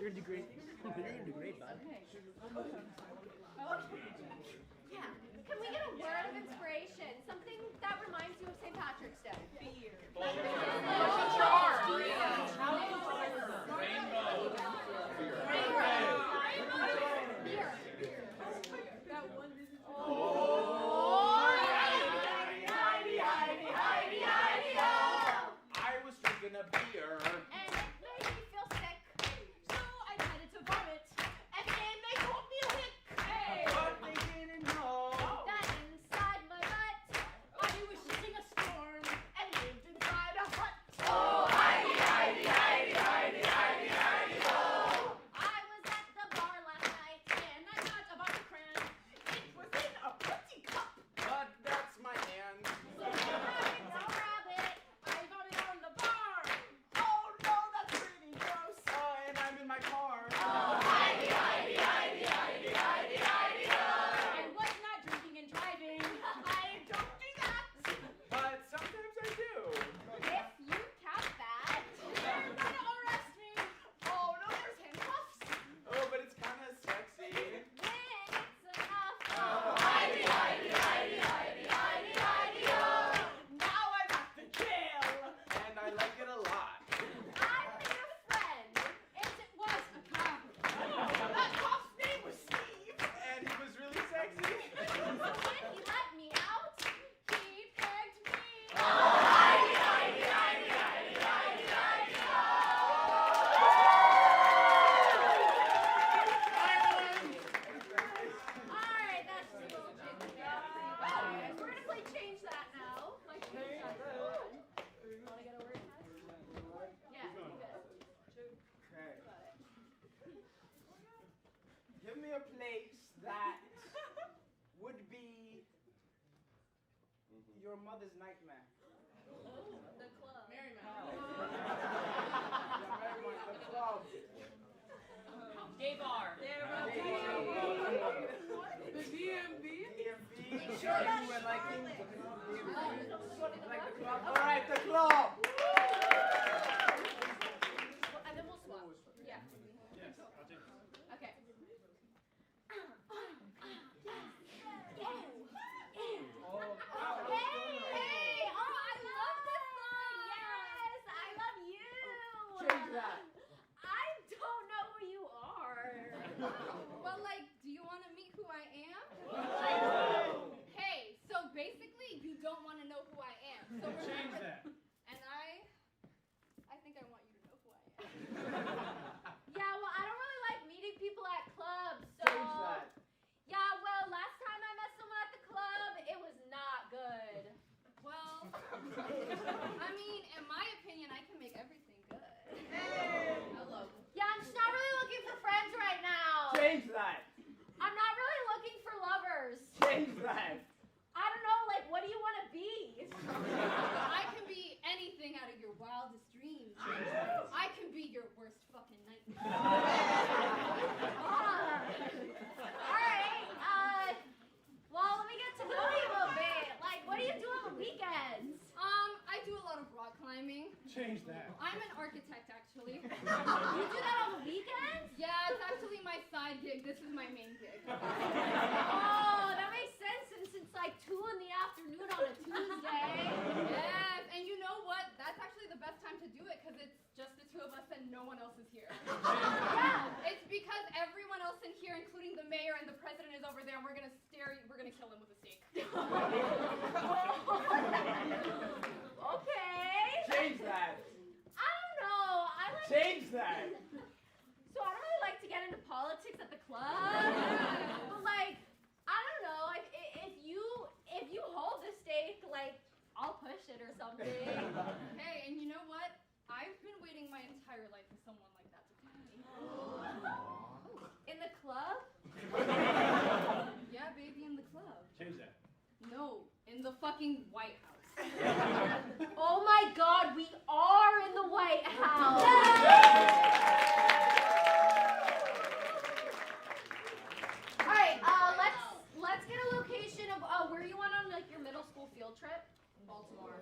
gonna do great. You're gonna do great, bud. Okay. Yeah. Can we get a word of inspiration? Something that reminds you of St. Patrick's Day. Beer. I was drinking a beer. And it made me feel sick. So I decided to vomit. And then they told me a lick. Hey. But they didn't know That inside my butt, I was shitting a storm and lived inside a hut. Oh, Heidi, Heidi, Heidi, Heidi, Heidi, Heidi, oh. I was at the bar last night and I got a vodka cran. It was in a pretty cup. but that's my hand. So rabbit, no rabbit, I vomited on the bar. Oh no, that's pretty gross. And I'm in my car. Oh, Heidi, Heidi, Heidi, Heidi, Heidi, Heidi, oh. I was not drinking and driving. I don't do that. But sometimes I do. If you count that, they're gonna arrest me. Oh no, there's handcuffs. Oh, but it's kind of sexy. When it's enough. Oh, Heidi, Heidi, Heidi, Heidi, Heidi, Heidi, oh. Now I'm at the jail. And I like it a lot. I made a friend. It was a cop. That cop's name was Steve. And he was really sexy. So when he let me out, he pegged me. Oh, Heidi, Heidi, Heidi, Heidi, Heidi, Heidi, Alright, that's too old. We're gonna play Change That now. Like Change That one. Wanna get a word test? Yeah, you bet. Okay. Give me a place that would be your mother's nightmare. The club. Yeah, Marymount, the club. Gay bar. The DMV? DMV? Sure, you were liking like the club. All right, the club. And then we'll swap. Yeah. Okay. Hey! Oh, I love this song! Yes! I love you! Change that. I don't know who you are. Well, like, do you want to meet who I am? Hey, so basically, you don't want to know who I am. So Change remember, that. and I think I want you to know who I am. Yeah, well, I don't really like meeting people at clubs, so... Change that. Yeah, well, last time I met someone at the club, it was not good. Well, I mean, in my opinion, I can make everything good. Hello. Yeah, I'm just not really looking for friends right now. Change that. I'm not really looking for lovers. Change that. I don't know, like, what do you want to be? I can be anything out of your wildest dreams. I can be your worst fucking nightmare. Alright, well, let me get to know you a little bit. Like, what do you do on the weekends? I do a lot of rock climbing. Change that. I'm an architect, actually. You do that on the weekends? Yeah, it's actually my side gig. This is my main gig. Oh, that makes sense since it's like 2 in the afternoon on a Tuesday. Yes, and you know what? That's actually the best time to do it because it's just the two of us and no one else is here. Yeah. It's because everyone else in here, including the mayor and the president, is over there, and we're gonna kill him with a steak. Okay. Change that. I don't know. Change that. So I don't really like to get into politics at the club. But like, I don't know. Like, if you hold the steak, like, I'll push it or something. Hey, and you know what? I've been waiting my entire life for someone like that to come me. In the club? Yeah, baby, in the club. Change that. No, in the fucking White House. Oh my God, we are in the White House. All right, let's get a location of where you went on like your middle school field trip. Baltimore.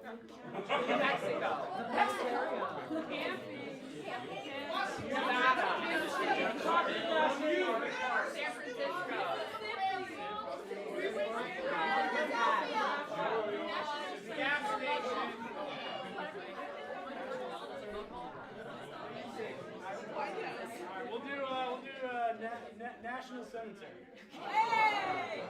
Mexico. Camping. Nevada. national cemetery. Hey!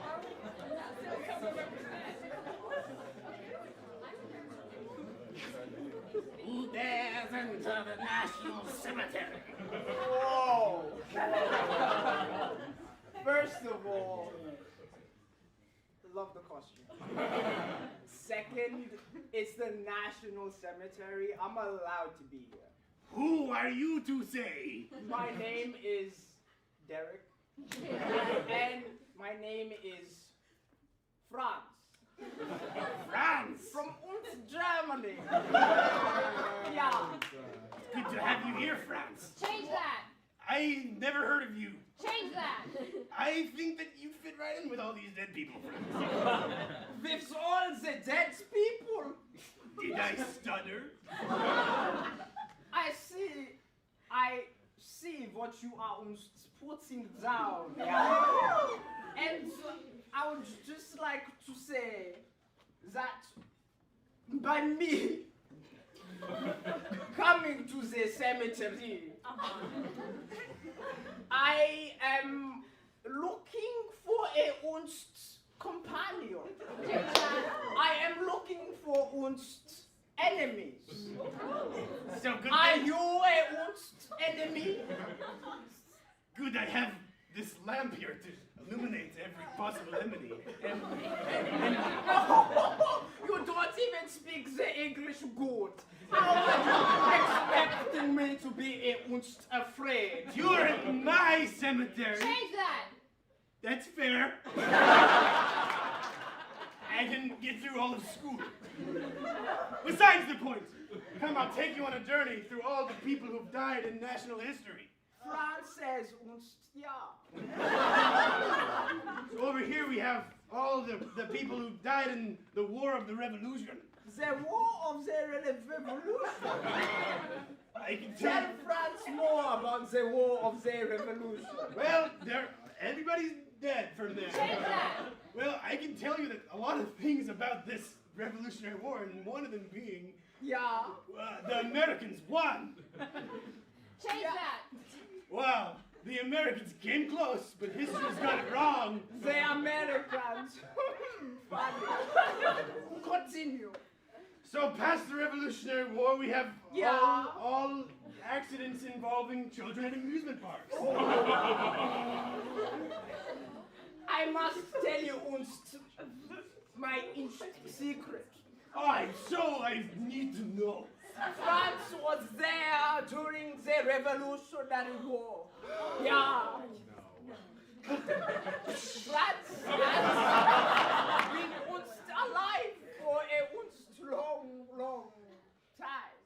Who dares enter the National Cemetery? Whoa! First of all, love the costume. Second, it's the National Cemetery. I'm allowed to be here. Who are you to say? My name is Derek. And my name is Franz. France! From Germany. Yeah. Good to have you here, France. Change that. I never heard of you. Change that. I think that you fit right in with all these dead people, France. With all the dead people. Did I stutter? I see what you are putting down. Yeah. And I would just like to say that by me coming to the cemetery, I am looking for a honest companion. I am looking for honest enemies. So good. Are you a honest enemy? Good, I have this lamp here to illuminate every possible enemy. And You don't even speak the English good. How are you expecting me to be a honest afraid? you're in my cemetery. Change that. That's fair. I didn't get through all of school. Besides the point, come, I'll take you on a journey through all the people who've died in national history. France says honest, yeah. So over here we have all the people who died in the War of the Revolution. The war of the revolution. I can Tell tell. France more about the war of the revolution. Well, everybody's dead from there. Change that. Well, I can tell you that a lot of things about this Revolutionary War, and one of them being Yeah. the Americans won. Change that. Well, the Americans came close, but history's got it wrong. The Americans. Funny. Continue. So past the Revolutionary War, we have Yeah. all accidents involving children at amusement parks. I must tell you my secret. I need to know. France was there during the Revolutionary War. Yeah. France has been alive for a long time.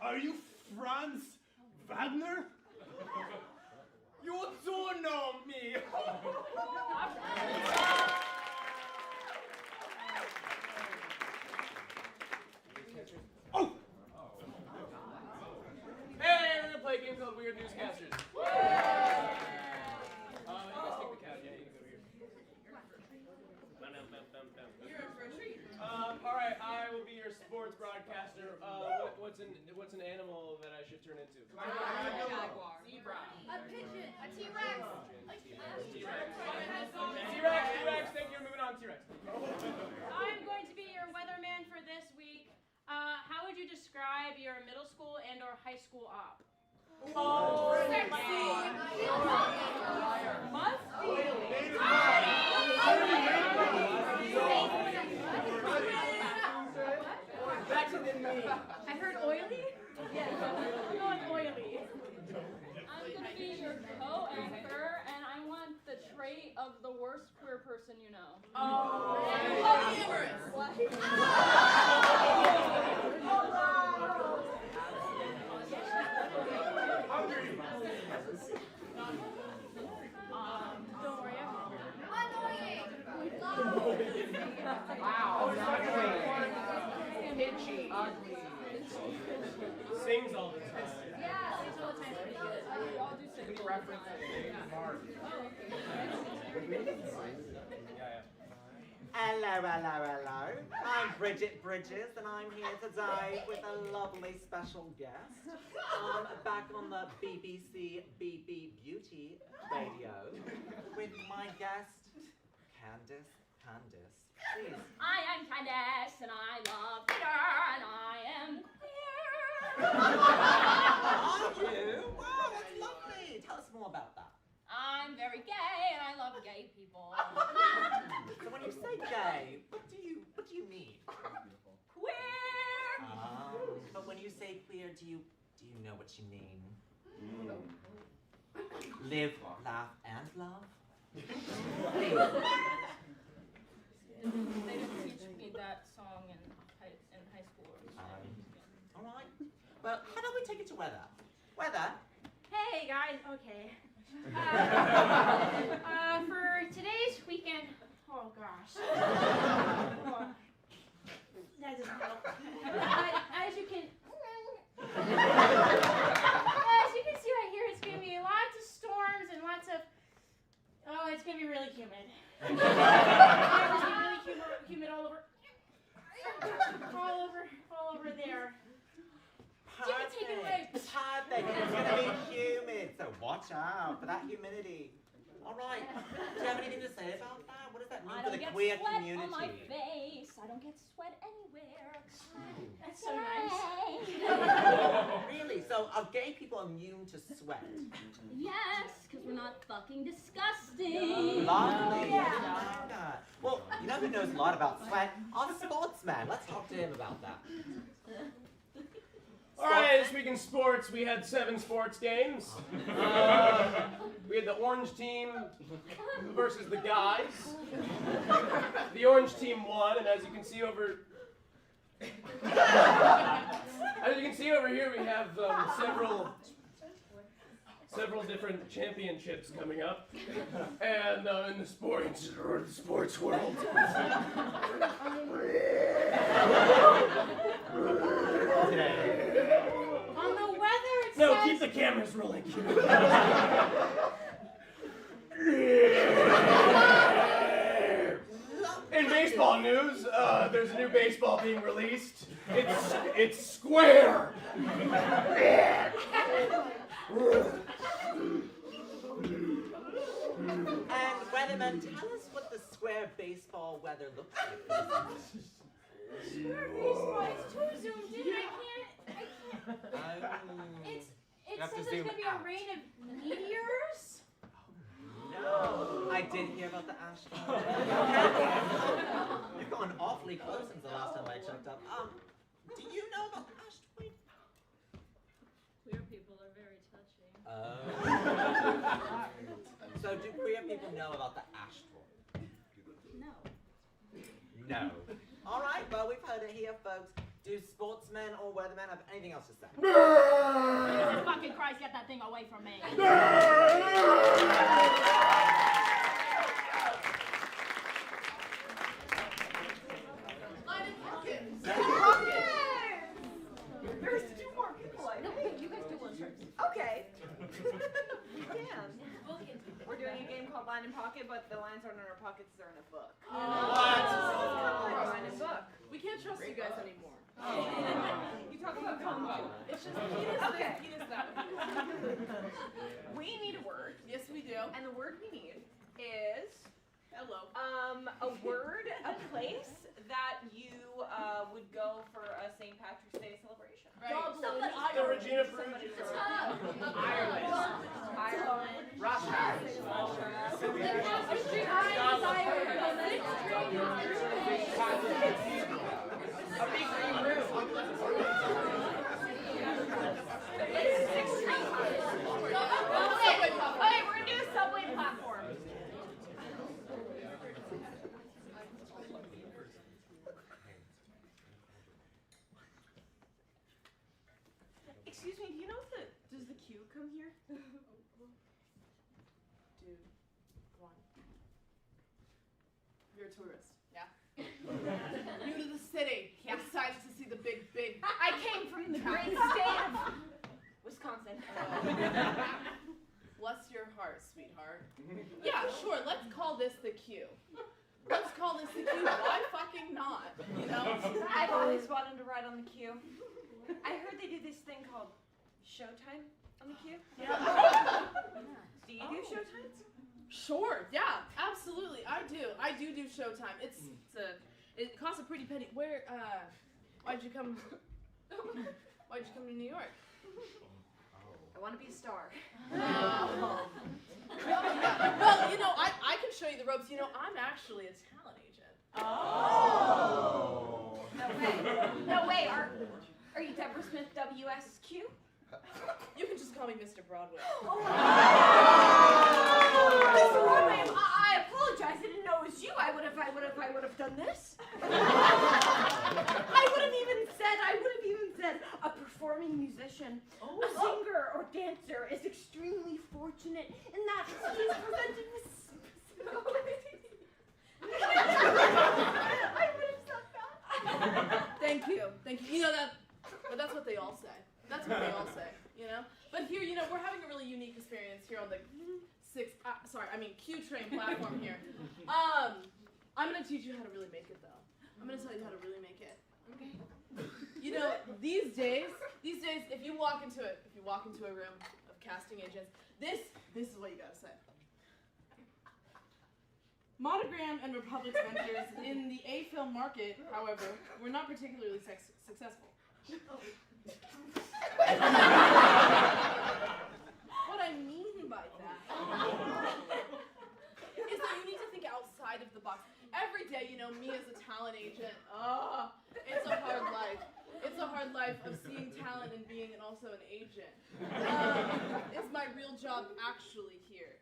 Are you Franz Wagner? You do know me. Oh! Hey, we're gonna play a game called Weird Newscasters. You guys take the couch. Yeah, you can go here. You're in for a treat. All right, I will be your sports broadcaster. What's an animal that I should turn into? Jaguar. Zebra. A pigeon. A T-Rex. T-Rex. Thank you. Moving on, T-Rex. I'm going to be your weatherman for this week. How would you describe your middle school and or high school op? Oh, Must better than me. I heard oily? Yes, I'm going oily. I'm going to be your co-anchor, and I want the trait of the worst queer person you know. Don't worry, Wow. Pitchy. Sings all the time. Yeah, sings all the time. Pretty good. I'll do six. Yeah. Hello. I'm Bridget Bridges, and I'm here today with a lovely special guest. Back on the BBC BB Beauty radio with my guest, Candice. Please. I am Candice, and I love theater, and I am queer. Are you? Wow, that's lovely. Tell us more about that. I'm very gay, and I love gay people. So when you say gay, what do you mean? Queer. But when you say queer, do you know what you mean? Live, laugh, and love? Please. They didn't teach me that song in high school. All right. Well, how about we take it to weather? Weather? Hey guys, okay. For today's weekend, oh gosh. That doesn't help. As you can see right here, it's gonna be lots of storms and lots of, it's gonna be really humid. It's gonna be really humid all over there. You can take it away. Perfect. It's going to be humid, so watch out for that humidity. All right. Do you have anything to say about that? What does that mean I for don't the get queer sweat community? on my face. I don't get sweat anywhere. That's so nice. Really? So are gay people immune to sweat? Yes, because we're not fucking disgusting. Lovely. Yeah. I didn't know that. Well, you know who knows a lot about sweat? Our sportsman. Let's talk to him about that. All right, this week in sports, we had 7 sports games. We had the orange team versus the guys. The orange team won, and as you can see over here, we have several different championships coming up, and in the sports world. On the weather, it No, says... keep the cameras rolling. In baseball news, there's a new baseball being released. It's square. And weatherman, tell us what the square baseball weather looks like. Square baseball is too zoomed in. I can't. It You have to says there's zoom gonna be out. a rain of meteors. No, I did hear about the asteroid. You've gone awfully close since the last time I checked up. Do you know about the asteroid? Queer people are very touching. So do queer people know about the asteroid? No. No. All right, well, we've heard it here, folks. Do sportsmen or weathermen have anything else to say? Jesus fucking Christ, get that thing away from me. There's 2 more people, I think. You guys do one first. Okay. We can. We're doing a game called Line and Pocket, but the lines aren't in our pockets, they're in a book. What? Like a line and book. We can't trust you guys anymore. You talk about combo. It's just penis Okay. this, penis that. We need a word, Yes, we do. and the word we need is Hello. a word, a place that you would go for a St. Patrick's Day celebration. Right. The Regina Perugia. Ireland. Russia. A big green room. Okay, we're gonna do a subway platform. Excuse me, do you know if does the queue come here? 2, 1. You're a tourist. Yeah. New to the city. Yeah. Decided to see the big. I came from the great state of Wisconsin. Bless your heart, sweetheart. Yeah, sure. Let's call this the queue. let's call this the Q. Why fucking not? You know? I've always wanted to ride on the Q. I heard they do this thing called Showtime on the Q. Yeah. Do you do Showtimes? Sure. Yeah. Absolutely. I do. I do Showtime. It costs a pretty penny. Why'd you come? Why'd you come to New York? I want to be a star. Well, I can show you the ropes. I'm actually a talent agent. Oh. No way. Are you Deborah Smith WSQ? You can just call me Mr. Broadway. Mr. Broadway, I apologize. I didn't know it was you. I would have done this. I would have even said a performing musician, a singer or dancer is extremely fortunate in that he is presented with specific abilities. I would have said that. Thank you. But that's what they all say. That's what they all say, But here, we're having a really unique experience here on the Q train platform here. I'm gonna teach you how to really make it, though. I'm gonna tell you how to really make it. Okay. These days, if you walk into a room of casting agents, this is what you gotta say. Monogram and Republic's ventures in the A-film market, however, were not particularly successful. What I mean by that is that you need to think outside of the box. Every day, me as a talent agent, it's a hard life. It's a hard life of seeing talent and being also an agent. It's my real job actually here.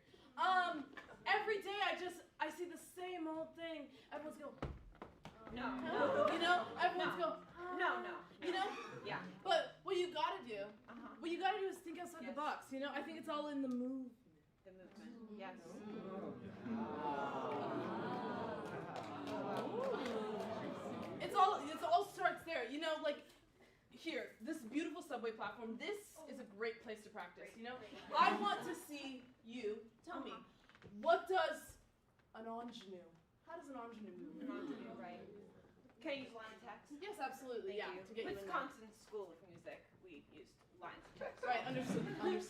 Every day I see the same old thing. Everyone's go, No. Everyone's go, No. Yeah. But what you gotta do is think outside the box. I think it's all in the move. The movement. Yes. It all starts there. Here, this beautiful subway platform. This is a great place to practice. I want to see you tell me, what does an ingenue? How does an ingenue move? An ingenue, right? Can I use line of text? Yes, absolutely. Thank you. To get you in there. Wisconsin School of Music, we used lines of text. Right, understood. Okay.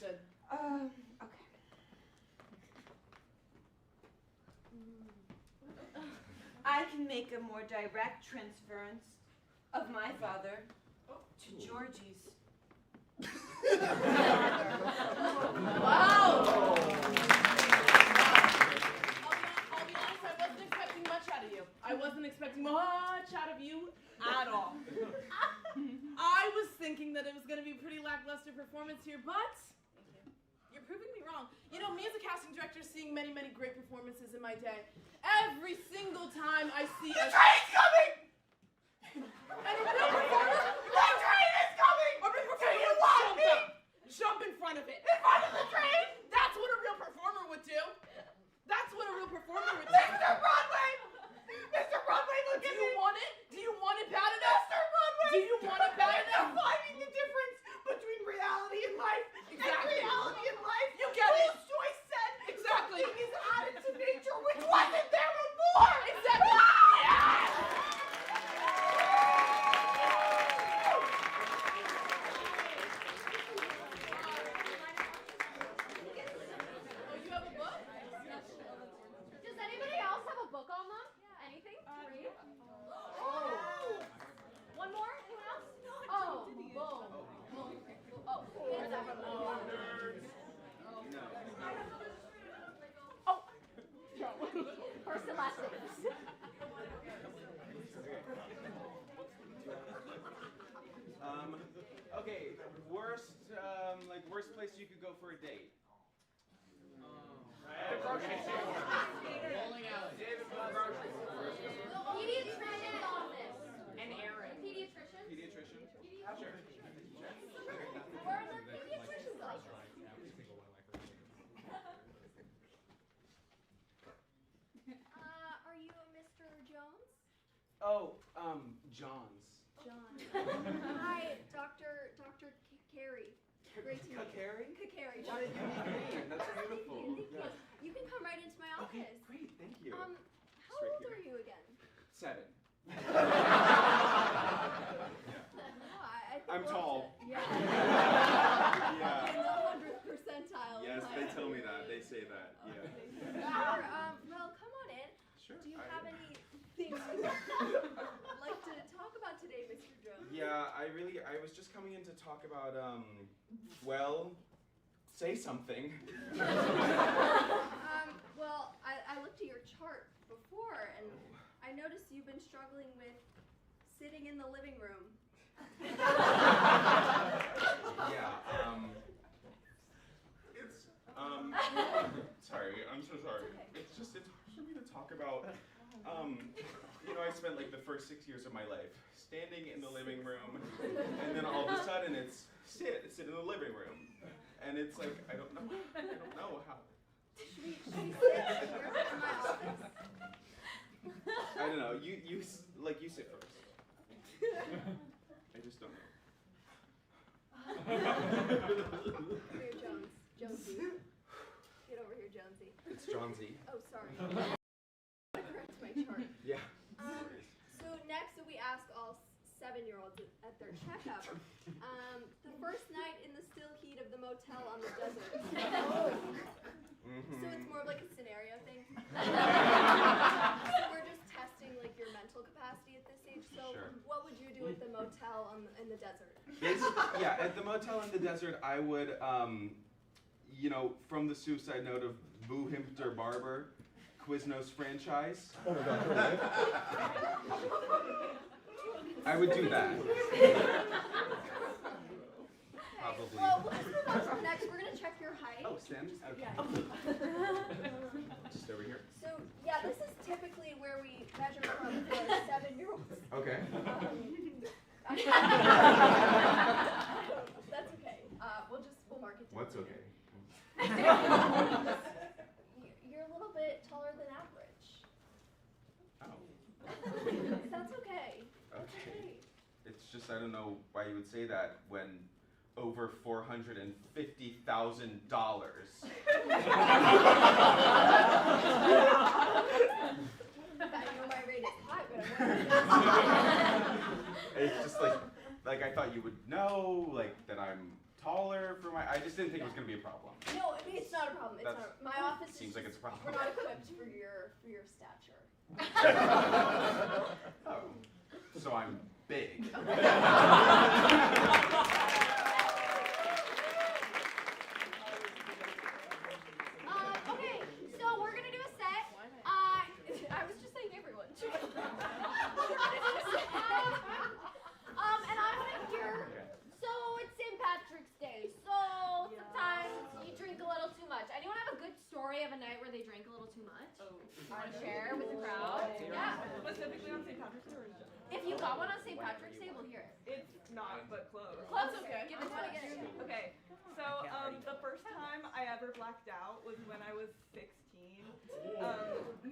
I can make a more direct transference of my father to Georgie's. Wow! I'll be honest, I wasn't expecting much out of you. I wasn't expecting much out of you at all. I was thinking that it was going to be a pretty lackluster performance here, but you're proving me wrong. Me as a casting director, seeing many, many great performances in my day, every single time I see The train's coming! And a real performer, The train is coming! Do you want me? jump in front of it. In front of the train? That's what a real performer would do. That's what a real performer would do. Mr. Broadway! Mr. Broadway, look at me! Do you want it? Do you want it bad enough? Mr. Broadway! Do you want it bad enough? Finding the difference between reality and life and reality and life. You get it. Joyce said Exactly. something is added to nature which wasn't there before. Exactly. Oh, you have a book? Does anybody else have a book on them? Anything to read? Oh. One more? Anyone else? Oh, boom. Oh, hands up. Person last names. Okay, worst place you could go for a date. The grocery store. Bowling alley. David Bell grocery store. Pediatrician's office. An errand. Pediatrician? Pediatrician? Sure. Where are the pediatrician's office? Are you a Mr. Jones? Oh, John's. John. Hi, Dr. Carey. Great to meet you. Carey? Carey. What a unique name. That's beautiful. Thank you. You can come right into my office. Okay, great. Thank you. How old are you? like to talk about today, Mr. Jones? Yeah, I was just coming in to talk about, well, say something. Well, I looked at your chart before, and I noticed you've been struggling with sitting in the living room. Yeah, it's, sorry, I'm so sorry. Okay. It's hard for me to talk about, you know, I spent like the first 6 years of my life standing in the living room, and then all of a sudden it's sit in the living room. And it's like, I don't know how. Should we sit here in my office? I don't know, you sit first. I just don't know. Here, Jonesy. Get over here, Jonesy. It's Johnsy. Oh, sorry. I correct my chart. Yeah. So next, we ask all 7-year-olds at their checkup. The first night in the still heat of the motel on the desert. So it's more of like a scenario thing. So we're just testing like your mental capacity at this age. So Sure. what would you do at the motel in the desert? Yeah, at the motel in the desert, I would, you know, from the suicide note of Boo Himpter Barber, Quiznos franchise. Oh my God, really? I would do that. Probably. Well, we'll just move on to the next. We're gonna check your height. Oh, stand? Okay. Yeah. Just over here. So yeah, this is typically where we measure from for 7-year-olds. Okay. That's okay. We'll mark it down. What's okay? You're a little bit taller than average. Oh. That's okay. That's Okay. okay. It's just, I don't know why you would say that when over $450,000. I know my rate is high, but It's just like I thought you would know, like that I'm taller for my. I just didn't think it was gonna be a problem. no, I mean, it's not a problem. It's That's- not. My office Seems is like it's a problem. we're not equipped for your stature. Oh, so I'm big. Okay, so we're gonna do a set. I was just saying everyone. We're gonna do a set. And I want to hear. So it's St. Patrick's Day. So sometimes you drink a little too much. Anyone have a good story of a night where they drank a little too much? Want to share with the crowd? Yeah. Specifically on St. Patrick's Day or in general? If you got one on St. Patrick's Day, we'll hear it. It's not, but close. Close, okay. Give it to us. Okay, so the first time I ever blacked out was when I was 16.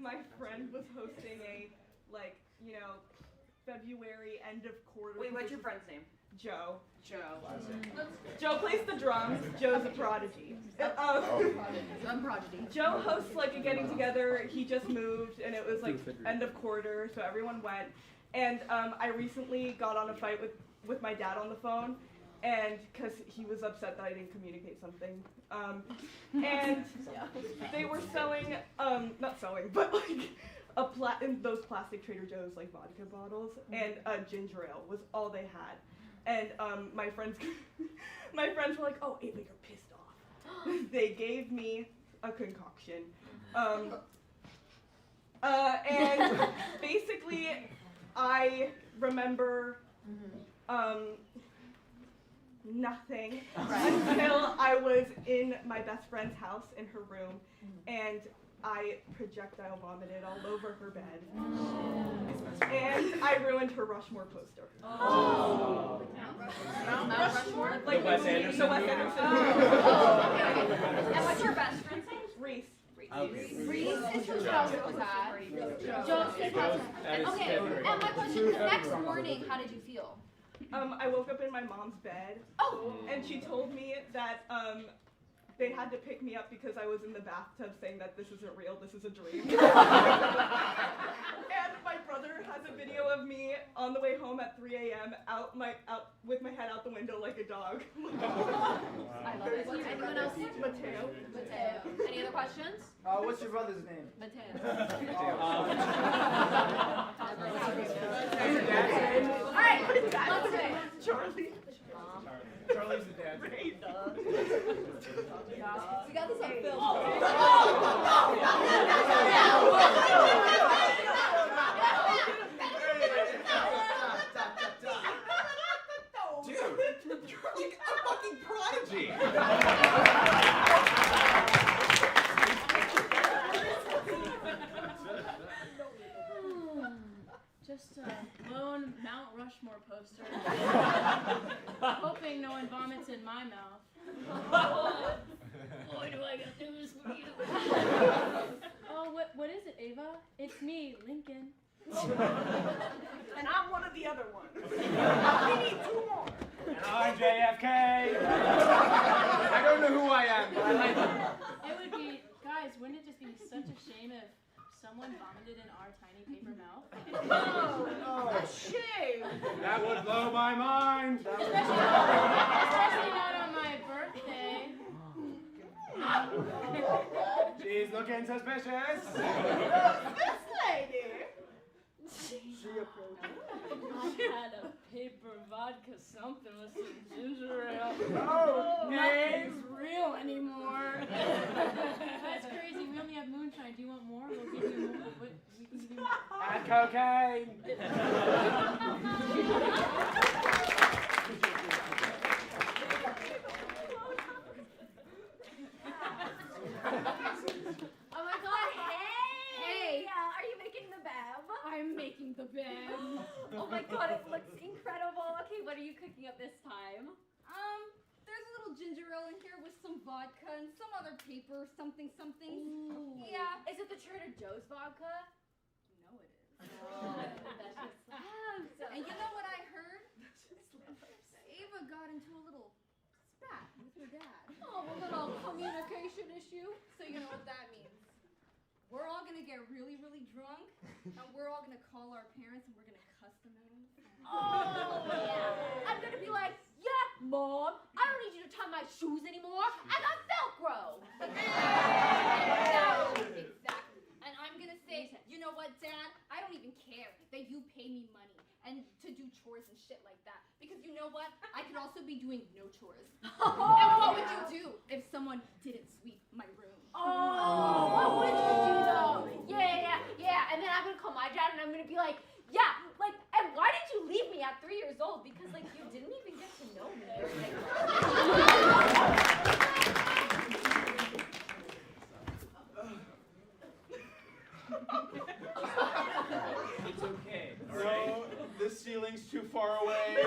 My friend was hosting a, February end of quarter. Wait, what's your friend's name? Joe. Joe plays the drums. Joe's a prodigy. I'm prodigy. Joe hosts like a getting together. He just moved, and it was like end of quarter, so everyone went. And I recently got on a fight with my dad on the phone, and because he was upset that I didn't communicate something. And they were selling, not selling, but like in those plastic Trader Joe's like vodka bottles, and ginger ale was all they had. And my friends were like, oh, Ava, you're pissed off. They gave me a concoction. And basically, I remember nothing until I was in my best friend's house in her room, and I projectile vomited all over her bed. And I ruined her Rushmore poster. Oh. Mount Rushmore? Like The Wes movie, Anderson the Wes movie? Anderson Oh, movie. okay. And what's your best friend's name? Reese. Reese is whose house it was at? Joe's house. Okay, and my question, the next morning, how did you feel? I woke up in my mom's bed, Oh. and she told me that they had to pick me up because I was in the bathtub saying that this isn't real, this is a dream. And my brother has a video of me on the way home at 3 a.m. out with my head out the window like a dog. I love it. Anyone else? Mateo. Mateo. Any other questions? What's your brother's name? Mateo. All right, let's say Charlie. Charlie's the dad. we got this on film. Dude, you're like a fucking prodigy. Just a lone Mount Rushmore poster. Hoping no one vomits in my mouth. Boy, do I got news for you. Oh, what is it, Ava? It's me, Lincoln. And I'm one of the other ones. We need 2 more. And I'm JFK. I don't know who I am, but I like it. It would be, guys, wouldn't it just be such a shame if someone vomited in our tiny paper mouth? Oh, a shame. That would blow my mind. Especially not on my birthday. She's looking suspicious. This lady. I had a paper vodka something with some ginger ale. Oh, Nothing's real anymore. That's crazy. We only have moonshine. Do you want more? We'll give you more. We can give you more. and cocaine. Oh my God! Hey! Are you making the bab? I'm making the bed. Oh my God! It looks incredible. Okay, what are you cooking up this time? There's a little ginger ale in here with some vodka and some other paper, something. Ooh. Yeah. Is it the Trader Joe's vodka? No, it is. Oh, that's just And you know what I heard? Ava got into a little spat with her dad. Oh, a little communication issue. So you know what that means. We're all gonna get really, really drunk, and we're all gonna call our parents and we're gonna cuss them out on the phone. Oh, yeah. I'm gonna be like, yeah, Mom, I don't need you to tie my shoes anymore. I got Velcro. Exactly. And I'm gonna say, you know what, Dad? I don't even care that you pay me money and to do chores and shit like that. Because you know what? I could also be doing no chores. And what would you do if someone didn't sweep my room? Oh, what would you do though? Yeah. And then I'm gonna call my dad and I'm gonna be like, yeah, like, and why did you leave me at 3 years old? Because like you didn't even get to know me. It's okay. No, this ceiling's too far away.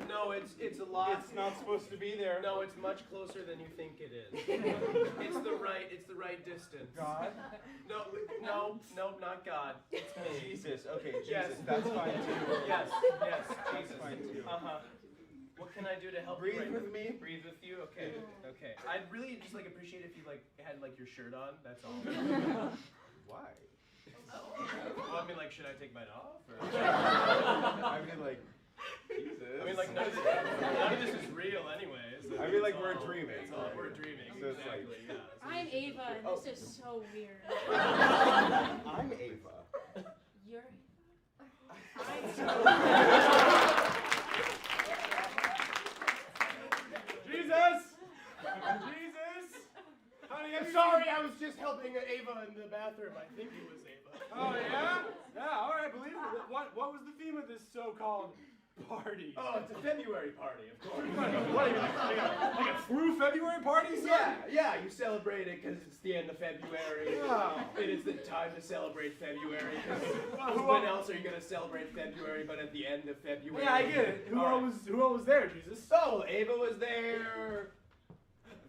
No, it's a lot. It's not supposed to be there. No, it's much closer than you think it is. It's the right distance. God. No, not God. It's me. Jesus. Okay, Jesus. Yes. That's fine too. Yes, That's Jesus. fine too. What can I do to help Breathe you? with me. Breathe with you. Okay. I'd really just like appreciate if you like had like your shirt on. That's all. Why? Well, I mean, like, should I take mine off? Or? I mean, like, Jesus. I mean, like, none of this is real, anyways. I mean, like, we're dreaming. It's all, we're dreaming. So it's like- Exactly. Yeah. I'm Ava, and this is so weird. I'm Ava. You're. Jesus! Honey, I'm sorry, I was just helping Ava in the bathroom. I think it was Ava. Oh, yeah? Yeah, all right, believe it. What was the theme of this so-called party? Oh, it's a February party, of course. What, like a through February party? Yeah, you celebrate it because it's the end of February. Oh. It is the time to celebrate February. Well, When else are you going to celebrate February but at the end of February? Yeah, I get it. Who all was there, Jesus? Oh, Ava was there.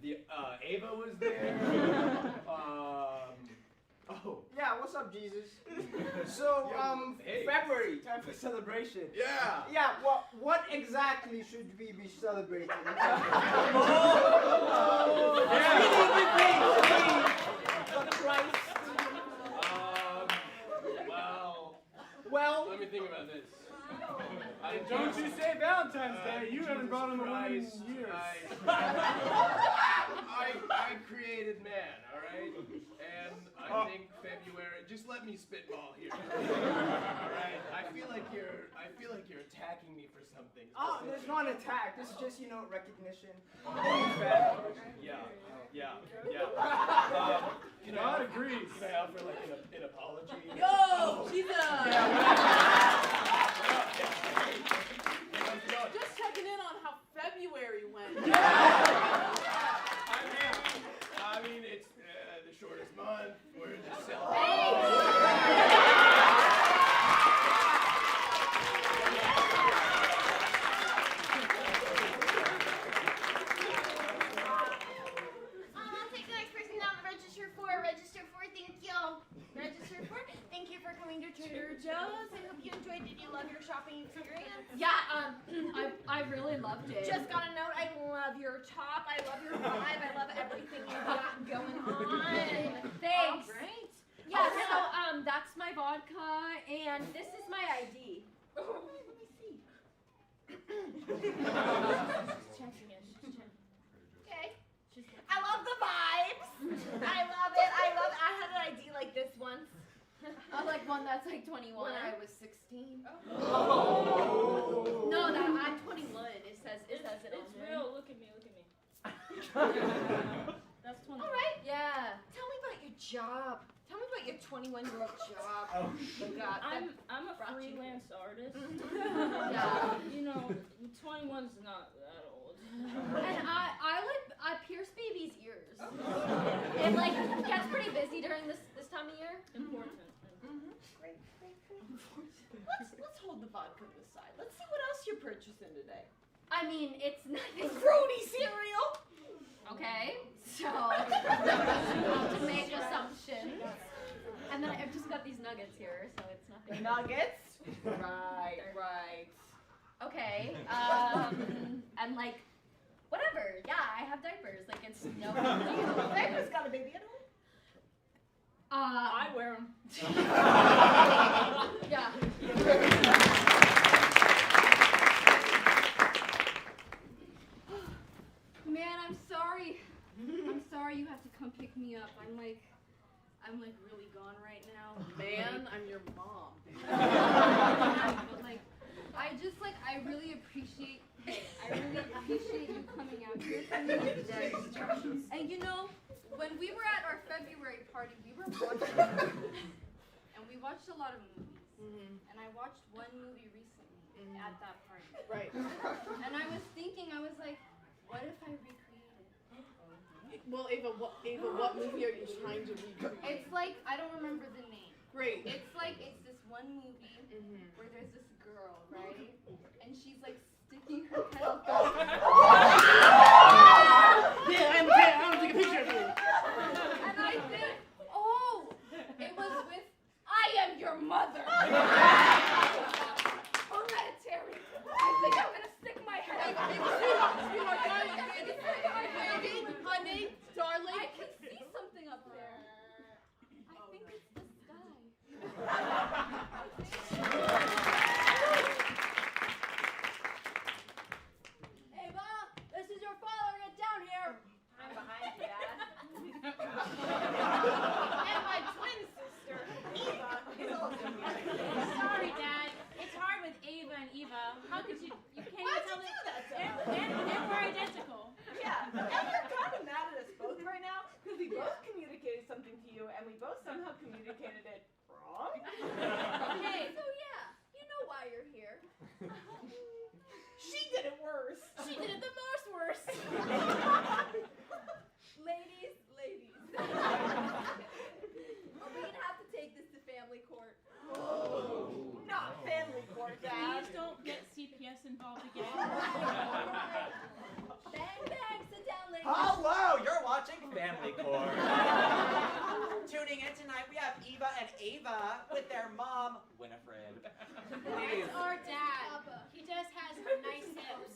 Ava was there. Oh. Yeah, what's up, Jesus? So, Hey. February, time for celebration. Yeah. Yeah, well, what exactly should we be celebrating? Well, let me think about this. Don't you say Valentine's Day. You haven't brought him a woman in years. I created man, all right? And I think February. Just let me spitball here. All right. I feel like you're attacking me for something. Oh, there's not an attack. This is just, recognition. Yeah. Can God agrees. Can I offer like an apology? Yo, Jesus! Just checking in on how February went. I mean, it's the shortest month. We're just celebrating. I'll take the next person down to register for. Thank you. Register for. Thank you for coming to Trader Joe's. I hope you enjoyed. Did you love your shopping experience? Yeah, I really loved it. Just got a note. I love your top. I love your vibe. I love everything you got going on. Thanks. All right. Yeah, so that's my vodka, and this is my ID. Let me see. She's checking it. Okay. I love the vibes. I love it. I had an ID like this once. Like one that's like 21. When I was 16. Oh. No, I'm 21. It says it on there. It's real. Look at me. That's 20. All right. Yeah. Tell me about your job. Tell me about your 21-year-old job. Oh. God, I'm a freelance artist. Yeah. 21's not that old. And I pierce babies' ears. It like gets pretty busy during this time of year. Important. Great. Let's hold the vodka to the side. Let's see what else you're purchasing today. I mean, it's nothing. Fruity cereal. Okay, so to make assumptions, and then I've just got these nuggets here, so it's nothing. Nuggets. Right. Okay, and like, whatever. Yeah, I have diapers. Like it's no big deal. Diapers got a baby at home. I wear them. Yeah. Man, I'm sorry. I'm sorry you have to come pick me up. I'm like really gone right now. Man, I'm your mom. But like, I really appreciate you coming out here for me. And when we were at our February party, we watched a lot of movies. Mm-hmm. And I watched one movie recently at that party. Right. And I was thinking, like, what if I recreate it? Well, Ava, what movie are you trying to recreate? It's like, I don't remember the name. Great. It's this one movie where there's this girl, right? And she's like sticking her head out the Yeah, I'm okay. I want to take a picture of you. And I think, it was with I Am Your Mother. Hereditary. I think I'm gonna stick my head out. Honey, darling. I can see something up there. I think it's the sky. Ava, this is your father. Get down here. I'm behind you, Dad. And my twin sister, Eva, is also here. Sorry, Dad. It's hard with Ava and Eva. How could you can't Why'd even tell you do that? that to us? And we're identical. Yeah, and you're kind of mad at us both right now because we both communicated something to you and we both somehow communicated it wrong. Okay, so yeah, you know why you're here. She did it worse. She did it the most worse. Ladies. Are we gonna have to take this to family court? Not family court, Dad. Please don't get CPS involved again. Bang, sit down, ladies. Hello, you're watching Family Court. Tuning in tonight, we have Ava with their mom, Winifred. Please. That's our dad. He just has nice hips.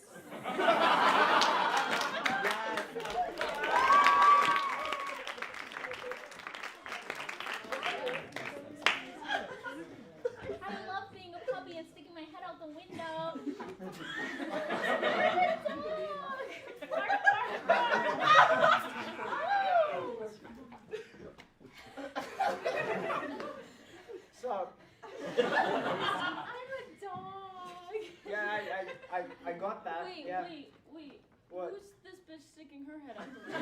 I love being a puppy and sticking my head out the window. So, I'm a dog. yeah, I got that. Wait. What? Who's this bitch sticking her head out the window?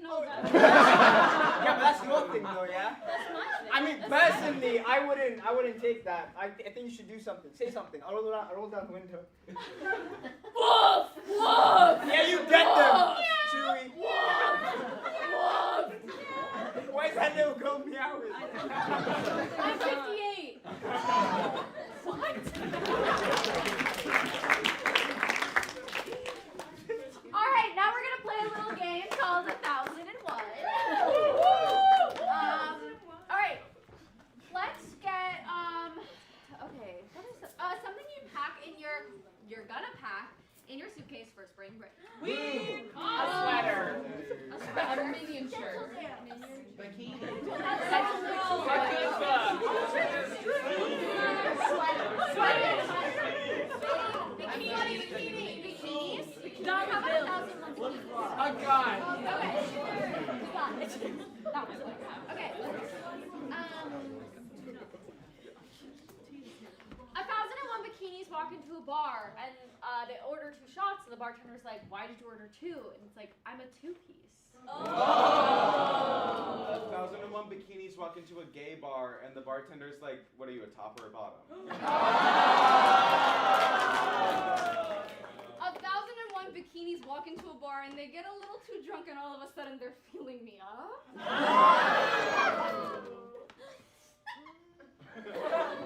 No, that's Yeah, but that's your thing though, yeah? that's my thing. I mean, personally, I wouldn't take that. I think you should do something. Say something. I'll roll down the window. Woof! Woof! Yeah, you get them, Yeah. Chewy. Woof! Why is that little girl meowing? I'm 58. What? All right, now we're gonna play a little game called 1001. All right, let's get okay. What is something you pack in you're gonna pack in your suitcase for spring break? Weed. A sweater. A sweater. A minion shirt. Bikini. Bikinis. Not How really. about 1001 bikinis? Oh God. Okay. You got it. That was quick. Okay. 1001 bikinis walk into a bar and they order 2 shots and the bartender's like, why did you order 2? And it's like, I'm a 2-piece. 1001 bikinis walk into a gay bar and the bartender's like, what are you, a top or a bottom? 1001 bikinis walk into a bar and they get a little too drunk and all of a sudden they're feeling me up.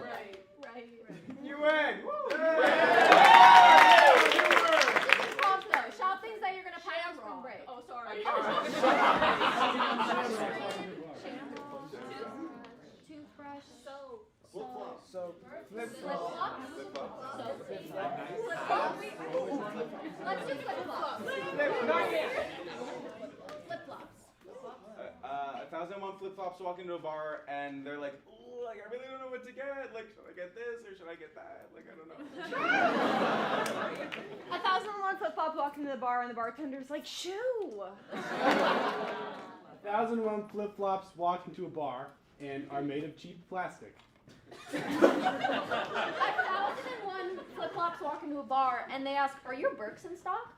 Right. You win. Woo. Shop though. Shop things that you're gonna pack on spring break. Oh, sorry. Shamrock, toothbrush, soap. So, Flip-flops. Flip-flops. Soap. Flip-flops. Let's do flip-flops. Flip-flops. 1001 flip-flops walk into a bar and they're like, ooh, like, I really don't know what to get. Like, should I get this or should I get that? Like, I don't know. 1001 flip-flop walk into the bar and the bartender's like, shoo! 1001 flip-flops walk into a bar and are made of cheap plastic. 1001 flip-flops walk into a bar and they ask, are your Birks in stock?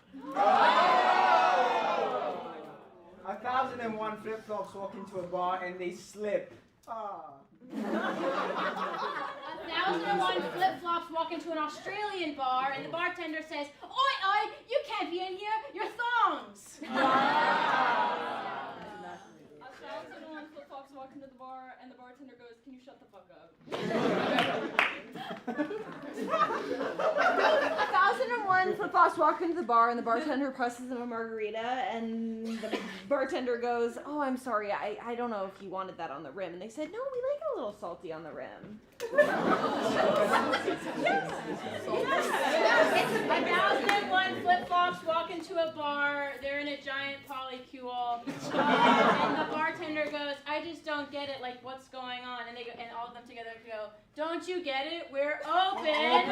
1001 flip-flops walk into a bar and they slip. Ah. 1001 flip-flops walk into an Australian bar and the bartender says, oi, oi, you can't be in here, you're thongs. 1001 flip-flops walk into the bar and the bartender goes, can you shut the fuck up? 1001 flip-flops walk into the bar and the bartender presses them a margarita and the bartender goes, oh, I'm sorry, I don't know if you wanted that on the rim. And they said, no, we like it a little salty on the rim. 1001 flip-flops walk into a bar, they're in a giant polycule, and the bartender goes, I just don't get it, like, what's going on? And they go, and all of them together go, don't you get it? We're open. Let's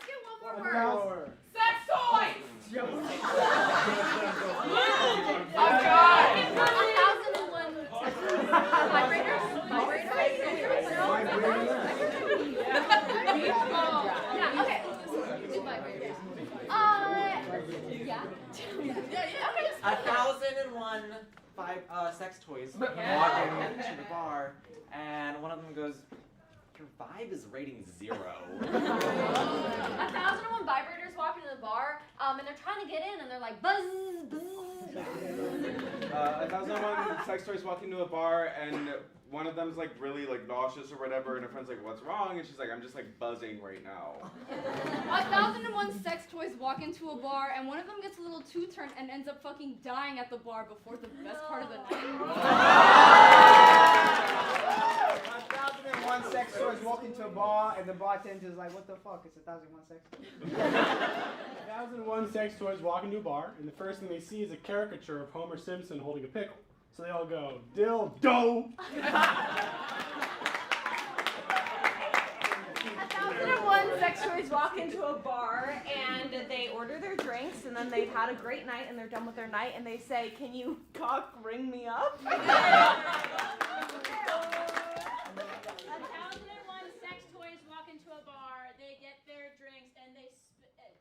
get one more word. Sex toys! Oh God! 1001 vibrators? Yeah, okay. Do vibrators. Yeah. Okay. 1001 sex toys walk into the bar, and one of them goes, your vibe is rating 0. 1001 vibrators walk into the bar, and they're trying to get in, and they're like, buzz, buzz. 1001 sex toys walk into a bar and one of them's like really like nauseous or whatever, and her friend's like, "What's wrong?" And she's like, "I'm just like buzzing right now." 1,001 sex toys walk into a bar, and one of them gets a little too turned and ends up fucking dying at the bar before the best part of the night. 1,001 sex toys walk into a bar, and the bartender's like, "What the fuck? It's 1,001 sex toys." 1,001 sex toys walk into a bar, and the first thing they see is a caricature of Homer Simpson holding a pickle. So they all go, dildo! 1,001 sex toys walk into a bar and they order their drinks and then they've had a great night and they're done with their night and they say, "Can you cock ring me up?" 1,001 sex toys walk into a bar, they get their drinks, and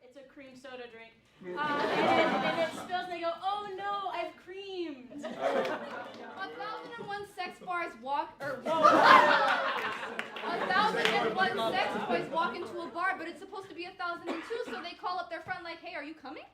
it's a cream soda drink. And it spills, and they go, "Oh no, I've creamed." 1,001 sex bars walk, or 1,001 sex toys walk into a bar, but it's supposed to be 1,002, so they call up their friend like, "Hey, are you coming?"